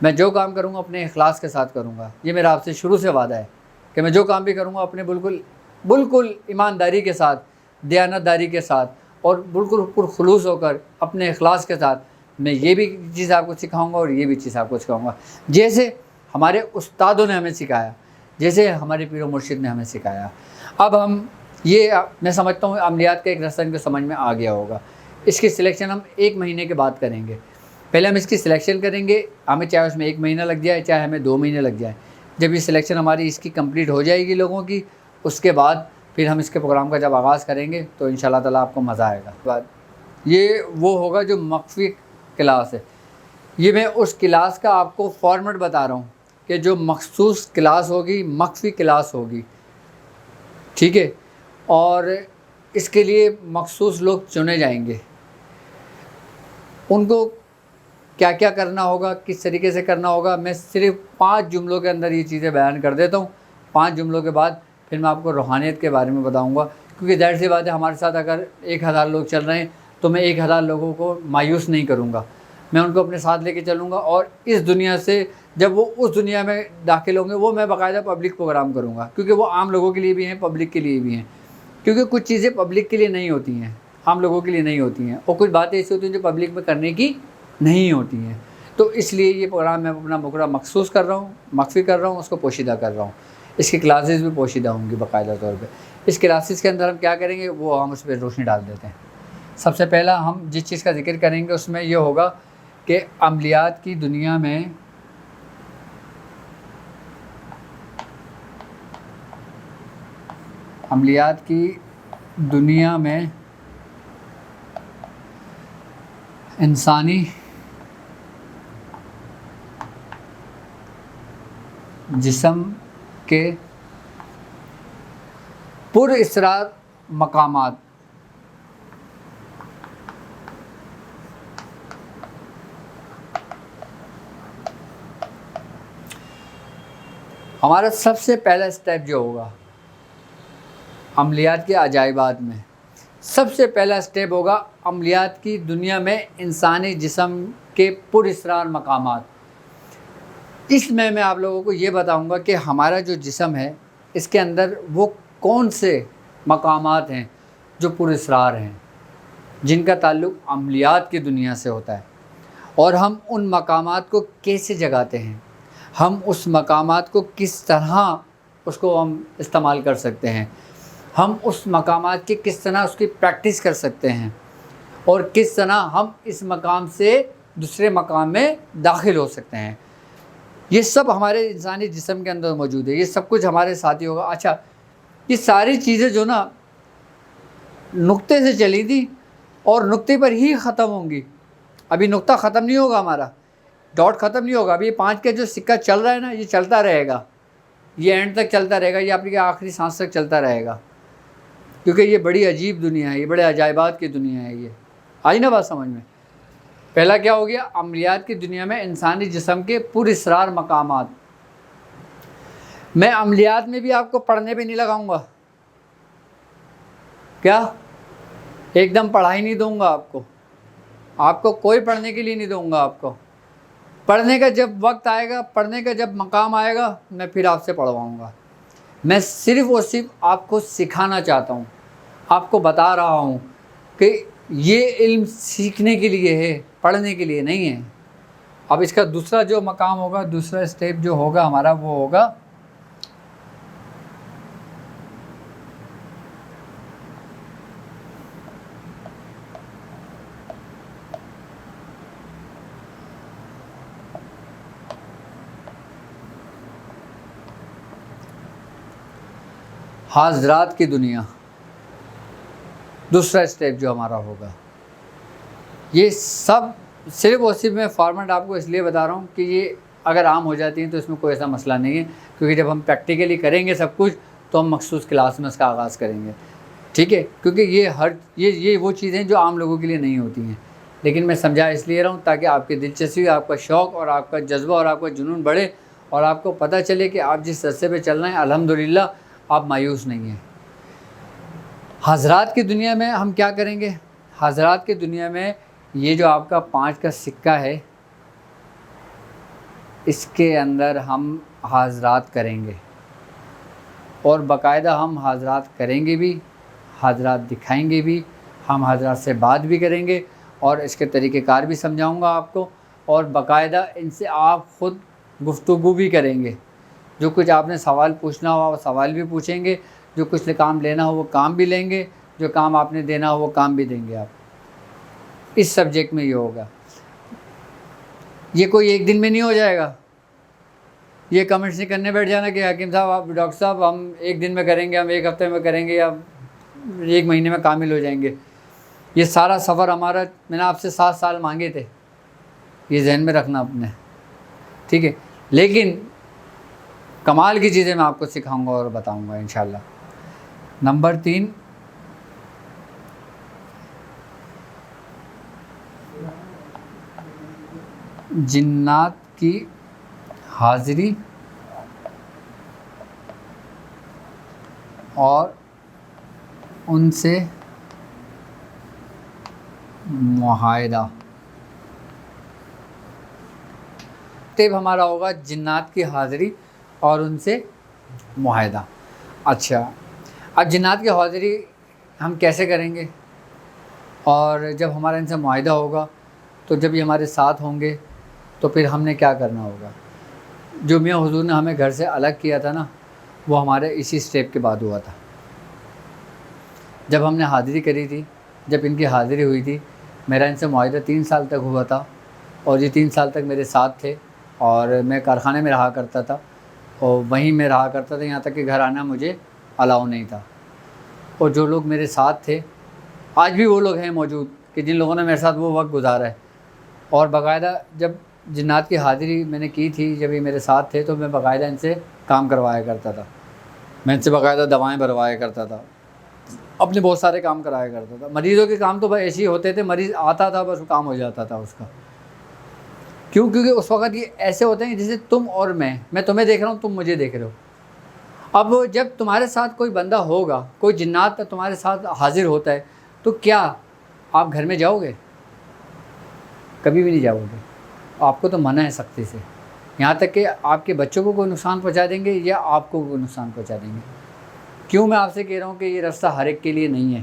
میں جو کام کروں گا اپنے اخلاص کے ساتھ کروں گا، یہ میرا آپ سے شروع سے وعدہ ہے کہ میں جو کام بھی کروں گا اپنے بالکل ایمانداری کے ساتھ، دیانت داری کے ساتھ، اور بالکل پرخلوص ہو کر اپنے اخلاص کے ساتھ میں یہ بھی چیز آپ کو سکھاؤں گا اور یہ بھی چیز آپ کو سکھاؤں گا، جیسے ہمارے استادوں نے ہمیں سکھایا، جیسے ہمارے پیر و مرشد نے ہمیں سکھایا۔ اب ہم میں سمجھتا ہوں عملیات کا ایک راستہ ان کو سمجھ میں آ گیا ہوگا۔ اس کی سلیکشن ہم 1 مہینے کے بعد کریں گے۔ پہلے ہم اس کی سلیکشن کریں گے، ہمیں چاہے اس میں 1 مہینہ لگ جائے، چاہے ہمیں 2 مہینے لگ جائے، جب یہ سلیکشن ہماری اس کی کمپلیٹ ہو جائے گی لوگوں کی، اس کے بعد پھر ہم اس کے پروگرام کا جب آغاز کریں گے تو انشاءاللہ تعالیٰ آپ کو مزہ آئے گا۔ یہ وہ ہوگا جو مخفی کلاس ہے، یہ میں اس کلاس کا آپ کو فارمیٹ بتا رہا ہوں کہ جو مخصوص کلاس ہوگی، مخفی کلاس ہوگی، ٹھیک ہے، اور اس کے لیے مخصوص لوگ چنے جائیں گے۔ ان کو کیا کیا کرنا ہوگا، کس طریقے سے کرنا ہوگا، میں صرف 5 جملوں کے اندر یہ چیزیں بیان کر دیتا ہوں۔ 5 جملوں کے بعد پھر میں آپ کو روحانیت کے بارے میں بتاؤں گا، کیونکہ ظاہر سی بات ہے ہمارے ساتھ اگر 1000 لوگ چل رہے ہیں تو میں 1000 لوگوں کو مایوس نہیں کروں گا، میں ان کو اپنے ساتھ لے کے چلوں گا، اور اس دنیا سے جب وہ اس دنیا میں داخل ہوں گے وہ میں باقاعدہ پبلک پروگرام کروں گا، کیونکہ وہ عام لوگوں کے لیے بھی ہیں، پبلک کے لیے بھی ہیں، کیونکہ کچھ چیزیں پبلک کے لیے نہیں ہوتی ہیں، عام لوگوں کے لیے نہیں ہوتی ہیں، اور کچھ باتیں ایسی ہوتی ہیں جو پبلک میں کرنے کی نہیں ہوتی ہیں۔ تو اس لیے یہ پروگرام میں اپنا پروگرام مخصوص کر رہا ہوں، مخفی کر رہا ہوں، اس کو پوشیدہ کر رہا ہوں۔ اس کی کلاسز بھی پوشیدہ ہوں گی باقاعدہ طور پہ۔ اس کلاسز کے اندر ہم کیا کریں گے وہ ہم اس پہ روشنی ڈال دیتے ہیں۔ سب سے پہلا ہم جس چیز کا ذکر کریں گے اس میں یہ ہوگا کہ عملیات کی دنیا میں انسانی جسم کے پر اسرار مقامات، ہمارا سب سے پہلا اسٹیپ جو ہوگا عملیات کے عجائبات میں، سب سے پہلا اسٹیپ ہوگا عملیات کی دنیا میں انسانی جسم کے پر اسرار مقامات۔ اس میں آپ لوگوں کو یہ بتاؤں گا کہ ہمارا جو جسم ہے اس کے اندر وہ کون سے مقامات ہیں جو پر اسرار ہیں، جن کا تعلق عملیات کی دنیا سے ہوتا ہے، اور ہم ان مقامات کو کیسے جگاتے ہیں، ہم اس مقامات کو کس طرح اس کو ہم استعمال کر سکتے ہیں، ہم اس مقامات کی کس طرح اس کی پریکٹس کر سکتے ہیں، اور کس طرح ہم اس مقام سے دوسرے مقام میں داخل ہو سکتے ہیں۔ یہ سب ہمارے انسانی جسم کے اندر موجود ہے، یہ سب کچھ ہمارے ساتھ ہی ہوگا۔ اچھا، یہ ساری چیزیں جو نا نقطے سے چلی تھی اور نقطے پر ہی ختم ہوں گی، ابھی نقطہ ختم نہیں ہوگا، ہمارا ڈاٹ ختم نہیں ہوگا، ابھی یہ 5 کا جو سکہ چل رہا ہے نا یہ چلتا رہے گا، یہ اینڈ تک چلتا رہے گا، یہ آپ کی آخری سانس تک چلتا رہے گا، کیونکہ یہ بڑی عجیب دنیا ہے، یہ بڑے عجائبات کی دنیا ہے۔ یہ آئی نا بات سمجھ میں؟ پہلا کیا ہو گیا؟ عملیات کی دنیا میں انسانی جسم کے پر اسرار مقامات۔ میں عملیات میں بھی آپ کو پڑھنے پہ نہیں لگاؤں گا، کیا ایک دم پڑھائی نہیں دوں گا آپ کو کوئی پڑھنے کے لیے نہیں دوں گا آپ کو۔ پڑھنے کا جب وقت آئے گا، پڑھنے کا جب مقام آئے گا، میں پھر آپ سے پڑھواؤں گا۔ میں صرف اور صرف آپ کو سکھانا چاہتا ہوں، آپ کو بتا رہا ہوں کہ یہ علم سیکھنے کے لیے ہے، پڑھنے کے لیے نہیں ہے۔ اب اس کا دوسرا جو مقام ہوگا، دوسرا اسٹیپ جو ہوگا ہمارا، وہ ہوگا حاضرات کی دنیا۔ دوسرا اسٹیپ جو ہمارا ہوگا، یہ سب صرف اور صرف میں فارمیٹ آپ کو اس لیے بتا رہا ہوں کہ یہ اگر عام ہو جاتی ہیں تو اس میں کوئی ایسا مسئلہ نہیں ہے، کیونکہ جب ہم پریکٹیکلی کریں گے سب کچھ تو ہم مخصوص کلاس میں اس کا آغاز کریں گے، ٹھیک ہے؟ کیونکہ یہ وہ چیزیں جو عام لوگوں کے لیے نہیں ہوتی ہیں، لیکن میں سمجھا اس لیے رہا ہوں تاکہ آپ کی دلچسپی، آپ کا شوق اور آپ کا جذبہ اور آپ کا جنون بڑھے، اور آپ کو پتہ چلے کہ آپ جس رستے پہ چل رہے ہیں الحمدللہ آپ مایوس نہیں ہیں۔ حضرات کی دنیا میں ہم کیا کریں گے؟ حضرات کی دنیا میں یہ جو آپ کا 5 کا سکہ ہے، اس کے اندر ہم حاضرات کریں گے، اور باقاعدہ ہم حاضرات کریں گے بھی، حاضرات دکھائیں گے بھی، ہم حاضرات سے بات بھی کریں گے، اور اس کے طریقہ کار بھی سمجھاؤں گا آپ کو، اور باقاعدہ ان سے آپ خود گفتگو بھی کریں گے۔ جو کچھ آپ نے سوال پوچھنا ہو وہ سوال بھی پوچھیں گے، جو کچھ کام لینا ہو وہ کام بھی لیں گے، جو کام آپ نے دینا ہو وہ کام بھی دیں گے آپ۔ اس سبجیکٹ میں یہ ہوگا، یہ کوئی ایک دن میں نہیں ہو جائے گا، یہ کمنٹس نہیں کرنے بیٹھ جانا کہ حکیم صاحب آپ ڈاکٹر صاحب ہم ایک دن میں کریں گے، ہم ایک ہفتے میں کریں گے، یا ایک مہینے میں کامل ہو جائیں گے۔ یہ سارا سفر ہمارا، میں نے آپ سے 7 سال مانگے تھے، یہ ذہن میں رکھنا اپنے، ٹھیک ہے؟ لیکن کمال کی چیزیں میں آپ کو سکھاؤں گا اور بتاؤں گا انشاءاللہ۔ نمبر 3، جنات کی حاضری اور ان سے معاہدہ۔ تیب ہمارا ہوگا جنات کی حاضری اور ان سے معاہدہ۔ اچھا، اب جنات کی حاضری ہم کیسے کریں گے، اور جب ہمارا ان سے معاہدہ ہوگا تو جب یہ ہمارے ساتھ ہوں گے تو پھر ہم نے کیا کرنا ہوگا؟ جو میاں حضور نے ہمیں گھر سے الگ کیا تھا نا، وہ ہمارے اسی سٹیپ کے بعد ہوا تھا۔ جب ہم نے حاضری کری تھی، جب ان کی حاضری ہوئی تھی، میرا ان سے معاہدہ 3 سال تک ہوا تھا، اور یہ 3 سال تک میرے ساتھ تھے، اور میں کارخانے میں رہا کرتا تھا، اور وہیں میں رہا کرتا تھا، یہاں تک کہ گھر آنا مجھے الاؤ نہیں تھا۔ اور جو لوگ میرے ساتھ تھے، آج بھی وہ لوگ ہیں موجود کہ جن لوگوں نے میرے ساتھ وہ وقت گزارا ہے، اور باقاعدہ جب جنات کی حاضری میں نے کی تھی، جب یہ میرے ساتھ تھے، تو میں باقاعدہ ان سے کام کروایا کرتا تھا، میں ان سے باقاعدہ دوائیں بھروایا کرتا تھا، اپنے بہت سارے کام کرایا کرتا تھا۔ مریضوں کے کام تو بس ایسے ہی ہوتے تھے، مریض آتا تھا بس کام ہو جاتا تھا اس کا۔ کیونکہ اس وقت یہ ایسے ہوتے ہیں جیسے تم اور میں تمہیں دیکھ رہا ہوں، تم مجھے دیکھ رہے ہو۔ اب جب تمہارے ساتھ کوئی بندہ ہوگا، کوئی جنات تمہارے ساتھ حاضر ہوتا ہے، تو کیا آپ گھر میں جاؤ گے؟ کبھی بھی نہیں جاؤ گے، آپ کو تو منع ہے سختی سے، یہاں تک کہ آپ کے بچوں کو کوئی نقصان پہنچا دیں گے یا آپ کو کوئی نقصان پہنچا دیں گے۔ کیوں میں آپ سے کہہ رہا ہوں کہ یہ راستہ ہر ایک کے لیے نہیں ہے،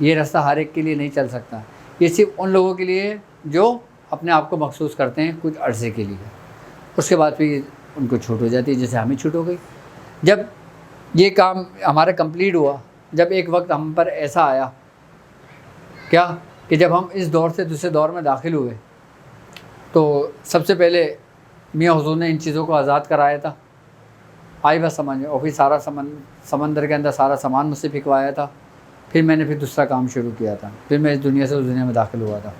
یہ راستہ ہر ایک کے لیے نہیں چل سکتا، یہ صرف ان لوگوں کے لیے جو اپنے آپ کو مخصوص کرتے ہیں کچھ عرصے کے لیے، اس کے بعد پھر ان کو چھوٹ ہو جاتی ہے، جیسے ہمیں چھوٹ ہو گئی۔ جب یہ کام ہمارا کمپلیٹ ہوا، جب ایک وقت ہم پر ایسا آیا کیا کہ جب ہم اس دور سے دوسرے دور میں داخل ہوئے، تو سب سے پہلے میاں حضور نے ان چیزوں کو آزاد کرایا تھا، آئی بس سمجھ میں، اور پھر سارا سمندر کے اندر سارا سامان مجھ سے پھکوایا تھا، پھر میں نے پھر دوسرا کام شروع کیا تھا، پھر میں اس دنیا سے اس دنیا میں داخل ہوا تھا۔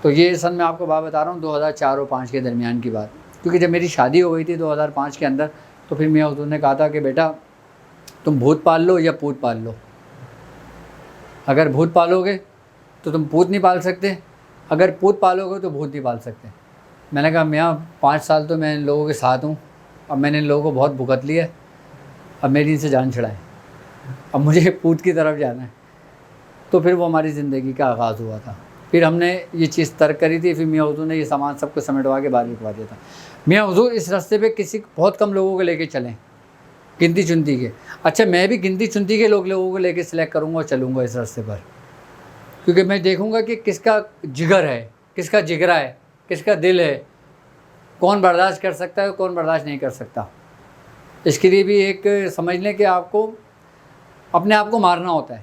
تو یہ سن میں آپ کو بات بتا رہا ہوں 2004 اور 2005 کے درمیان کی بات، کیونکہ جب میری شادی ہو گئی تھی 2005 کے اندر، تو پھر میاں حضور نے کہا تھا کہ بیٹا تم بھوت پال لو یا پوت پال لو، اگر بھوت پالو گے تو تم پوت نہیں پال سکتے، اگر پوت پالو گے تو بھوت نہیں پال سکتے۔ میں نے کہا میاں 5 سال تو میں ان لوگوں کے ساتھ ہوں، اب میں نے ان لوگوں کو بہت بھگت لیا ہے، اب میری ان سے جان چھڑائے، اب مجھے پوت کی طرف جانا ہے۔ تو پھر وہ ہماری زندگی کا آغاز ہوا تھا، پھر ہم نے یہ چیز ترک کری تھی، پھر میاں حضور نے یہ سامان سب کو سمیٹوا کے باہر رکھوا دیا تھا۔ میاں حضور اس راستے پہ بہت کم لوگوں کو لے کے چلیں، گنتی چنتی کے۔ اچھا میں بھی گنتی چنتی کے لوگوں کو لے کے سلیکٹ کروں گا اور چلوں گا اس راستے پر، کیونکہ میں دیکھوں گا کہ کس کا جگر ہے، کس کا جگرا ہے، کس کا دل ہے، کون برداشت کر سکتا ہے کون برداشت نہیں کر سکتا۔ اس کے لیے بھی ایک سمجھ لیں کہ آپ کو اپنے آپ کو مارنا ہوتا ہے،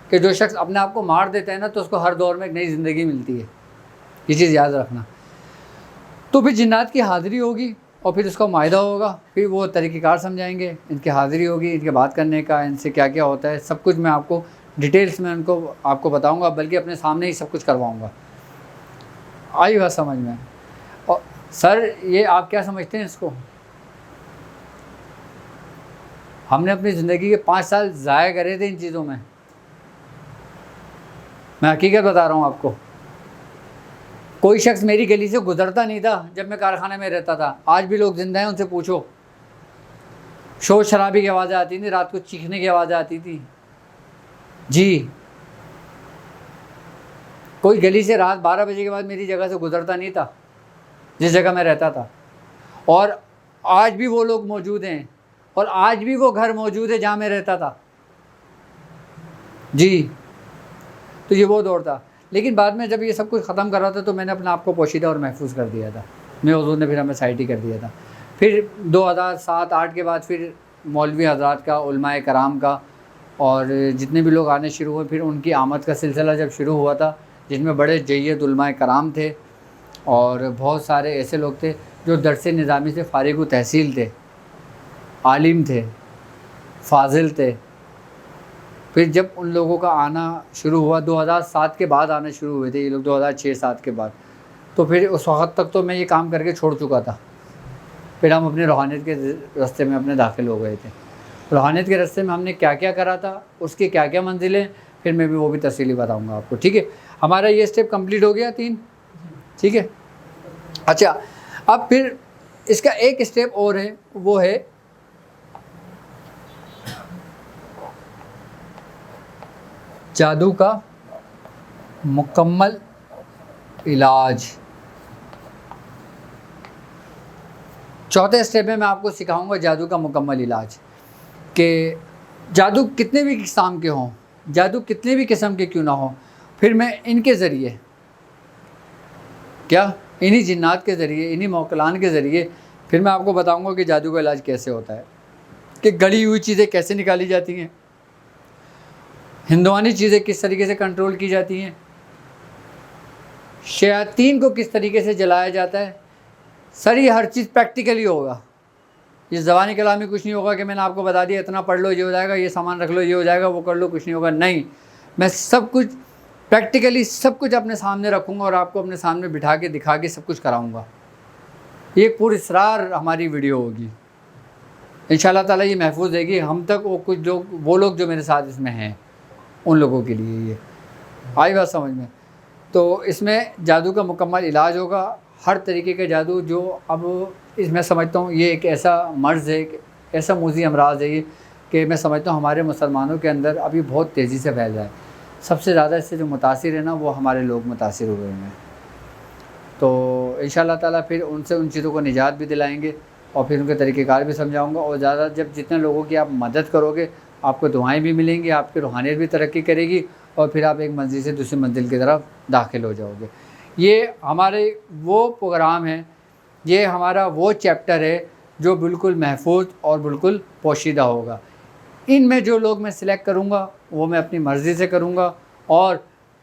کہ جو شخص اپنے آپ کو مار دیتا ہے نا، تو اس کو ہر دور میں ایک نئی زندگی ملتی ہے، یہ چیز یاد رکھنا۔ تو پھر جنات کی حاضری ہوگی اور پھر اس کا معاہدہ ہوگا، پھر وہ طریقہ کار سمجھائیں گے، ان کی حاضری ہوگی، ان کے بات کرنے کا، ان سے کیا کیا ہوتا ہے، سب کچھ میں آپ کو ڈیٹیلس میں آپ کو بتاؤں گا، بلکہ اپنے سامنے ہی سب کچھ کرواؤں گا۔ آئی بات سمجھ میں؟ اور سر یہ آپ کیا سمجھتے ہیں اس کو؟ ہم نے اپنی زندگی کے 5 سال ضائع کرے تھے ان چیزوں میں، میں حقیقت بتا رہا ہوں آپ کو۔ کوئی شخص میری گلی سے گزرتا نہیں تھا جب میں کارخانے میں رہتا تھا، آج بھی لوگ زندہ ہیں، ان سے پوچھو، شور شرابی کی آوازیں آتی تھیں، رات کو چیخنے کی آوازیں آتی تھی، جی کوئی گلی سے رات 12 بجے کے بعد میری جگہ سے گزرتا نہیں تھا جس جگہ میں رہتا تھا، اور آج بھی وہ لوگ موجود ہیں، اور آج بھی وہ گھر موجود ہے جہاں میں رہتا تھا، جی تو یہ وہ دور تھا۔ لیکن بعد میں جب یہ سب کچھ ختم کر رہا تھا تو میں نے اپنے آپ کو پوشیدہ اور محفوظ کر دیا تھا، میرے حضور نے پھر ہمیں سائٹی کر دیا تھا۔ پھر 2007-08 کے بعد پھر مولوی حضرات کا، علماء کرام کا، اور جتنے بھی لوگ آنے شروع ہوئے، پھر ان کی آمد کا سلسلہ جب شروع ہوا تھا، جن میں بڑے جید علماء کرام تھے اور بہت سارے ایسے لوگ تھے جو درس نظامی سے فارغ و تحصیل تھے، عالم تھے، فاضل تھے، پھر جب ان لوگوں کا آنا شروع ہوا 2007 کے بعد آنا شروع ہوئے تھے یہ لوگ، 2006-07 کے بعد، تو پھر اس وقت تک تو میں یہ کام کر کے چھوڑ چکا تھا. پھر ہم اپنے روحانیت کے راستے میں اپنے داخل ہو گئے تھے. روحانیت کے راستے میں ہم نے کیا کیا کرا تھا، اس کی کیا کیا منزلیں، پھر میں بھی وہ بھی تفصیلی بتاؤں گا آپ کو. ٹھیک ہے، ہمارا یہ اسٹیپ کمپلیٹ ہو گیا 3. ٹھیک ہے. اچھا، اب پھر اس کا ایک اسٹیپ اور ہے، وہ ہے جادو کا مکمل علاج. چوتھے اسٹیپ میں آپ کو سکھاؤں گا جادو کا مکمل علاج، کہ جادو کتنے بھی اقسام کے ہوں، جادو کتنے بھی قسم کے کیوں نہ ہوں، پھر میں ان کے ذریعے، کیا انہی جنات کے ذریعے، انہی موکلان کے ذریعے پھر میں آپ کو بتاؤں گا کہ جادو کا علاج کیسے ہوتا ہے، کہ گڑی ہوئی چیزیں کیسے نکالی جاتی ہیں، ہندوانی چیزیں کس طریقے سے کنٹرول کی جاتی ہیں، شیاطین کو کس طریقے سے جلایا جاتا ہے. سر یہ ہر چیز پریکٹیکلی ہوگا، یہ زبانی کلامی کچھ نہیں ہوگا کہ میں نے آپ کو بتا دیا اتنا پڑھ لو یہ ہو جائے گا، یہ سامان رکھ لو یہ ہو جائے گا، وہ کر لو، کچھ نہیں ہوگا. نہیں، میں سب کچھ پریکٹیکلی سب کچھ اپنے سامنے رکھوں گا اور آپ کو اپنے سامنے بٹھا کے دکھا کے سب کچھ کراؤں گا. یہ پر اسرار ہماری ویڈیو ہوگی انشاءاللہ تعالیٰ، یہ محفوظ رہے گی ہم تک، وہ لوگ جو میرے ساتھ اس میں ہیں ان لوگوں کے لیے. یہ آئی بات سمجھ میں؟ تو اس میں جادو کا مکمل علاج ہوگا، ہر طریقے کا جادو جو اب اس میں سمجھتا ہوں یہ ایک ایسا مرض ہے، ایک ایسا موذی امراض ہے یہ، کہ میں سمجھتا ہوں ہمارے مسلمانوں کے اندر ابھی بہت تیزی سے پھیل رہا ہے. سب سے زیادہ اس سے جو متاثر ہے نا وہ ہمارے لوگ متاثر ہوئے ہیں. تو انشاءاللہ تعالیٰ پھر ان سے ان چیزوں کو نجات بھی دلائیں گے اور پھر ان کے طریقہ کار بھی سمجھاؤں گا. اور زیادہ جتنے لوگوں کی آپ مدد کرو گے آپ کو دعائیں بھی ملیں گی، آپ کی روحانیت بھی ترقی کرے گی اور پھر آپ ایک منزل سے دوسری منزل کی طرف داخل ہو جاؤ گے. یہ ہمارے وہ پروگرام ہیں، یہ ہمارا وہ چیپٹر ہے جو بالکل محفوظ اور بالکل پوشیدہ ہوگا. ان میں جو لوگ میں سلیکٹ کروں گا وہ میں اپنی مرضی سے کروں گا، اور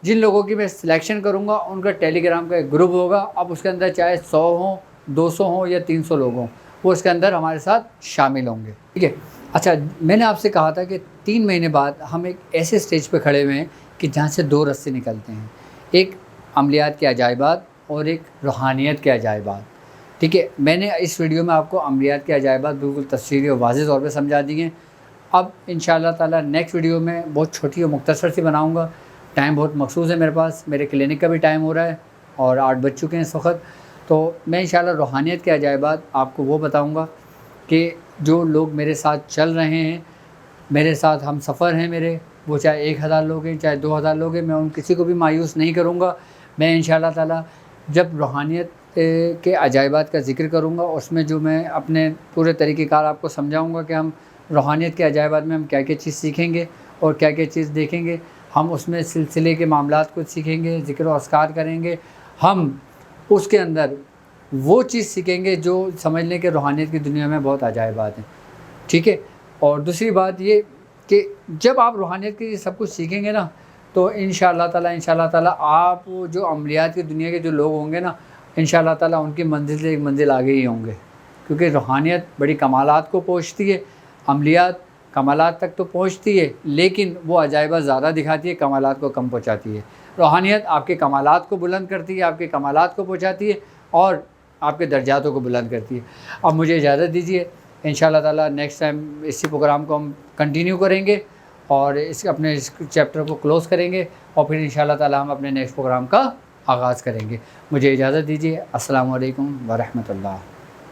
جن لوگوں کی میں سلیکشن کروں گا ان کا ٹیلی گرام کا ایک گروپ ہوگا. اب اس کے اندر چاہے 100 ہوں، 200 ہوں یا 300 لوگ ہوں، وہ اس کے اندر ہمارے ساتھ شامل ہوں گے. ٹھیک ہے. اچھا، میں نے آپ سے کہا تھا کہ 3 مہینے بعد ہم ایک ایسے سٹیج پہ کھڑے ہوئے ہیں کہ جہاں سے 2 رستے نکلتے ہیں، ایک عملیات کے عجائبات اور ایک روحانیت کے عجائبات. ٹھیک ہے. میں نے اس ویڈیو میں آپ کو عملیات کے عجائبات بالکل تفصیلی اور واضح طور پہ سمجھا دیے ہیں. اب انشاءاللہ تعالیٰ نیکسٹ ویڈیو میں بہت چھوٹی اور مختصر سی بناؤں گا. ٹائم بہت مخصوص ہے میرے پاس، میرے کلینک کا بھی ٹائم ہو رہا ہے اور 8 بج چکے ہیں اس وقت. تو میں انشاءاللہ روحانیت کے عجائبات آپ کو وہ بتاؤں گا کہ جو لوگ میرے ساتھ چل رہے ہیں، میرے ساتھ ہم سفر ہیں میرے، وہ چاہے 1000 لوگ ہیں چاہے 2000 لوگ ہیں، میں ان کسی کو بھی مایوس نہیں کروں گا. میں انشاءاللہ تعالیٰ جب روحانیت کے عجائبات کا ذکر کروں گا اس میں جو میں اپنے پورے طریقہ کار آپ کو سمجھاؤں گا کہ ہم روحانیت کے عجائبات میں ہم کیا کیا چیز سیکھیں گے اور کیا کیا چیز دیکھیں گے. ہم اس میں سلسلے کے معاملات کو سیکھیں گے، ذکر و اذکار کریں گے. ہم اس کے اندر وہ چیز سیکھیں گے جو سمجھ لیں کہ روحانیت کی دنیا میں بہت عجائبات ہیں. ٹھیک ہے. اور دوسری بات یہ کہ جب آپ روحانیت کی سب کچھ سیکھیں گے نا تو انشاءاللہ تعالیٰ آپ جو عملیات کی دنیا کے جو لوگ ہوں گے نا انشاءاللہ تعالیٰ ان کی منزل سے ایک منزل آگے ہی ہوں گے، کیونکہ روحانیت بڑی کمالات کو پہنچتی ہے، عملیات کمالات تک تو پہنچتی ہے لیکن وہ عجائبات زیادہ دکھاتی ہے، کمالات کو کم پہنچاتی ہے. روحانیت آپ کے کمالات کو بلند کرتی ہے، آپ کے کمالات کو پہنچاتی ہے اور آپ کے درجاتوں کو بلند کرتی ہے. اب مجھے اجازت دیجیے، انشاءاللہ تعالیٰ نیکسٹ ٹائم اسی پروگرام کو ہم کنٹینیو کریں گے اور اپنے اس چیپٹر کو کلوز کریں گے اور پھر انشاءاللہ تعالیٰ ہم اپنے نیکسٹ پروگرام کا آغاز کریں گے. مجھے اجازت دیجیے. السلام علیکم ورحمۃ اللہ.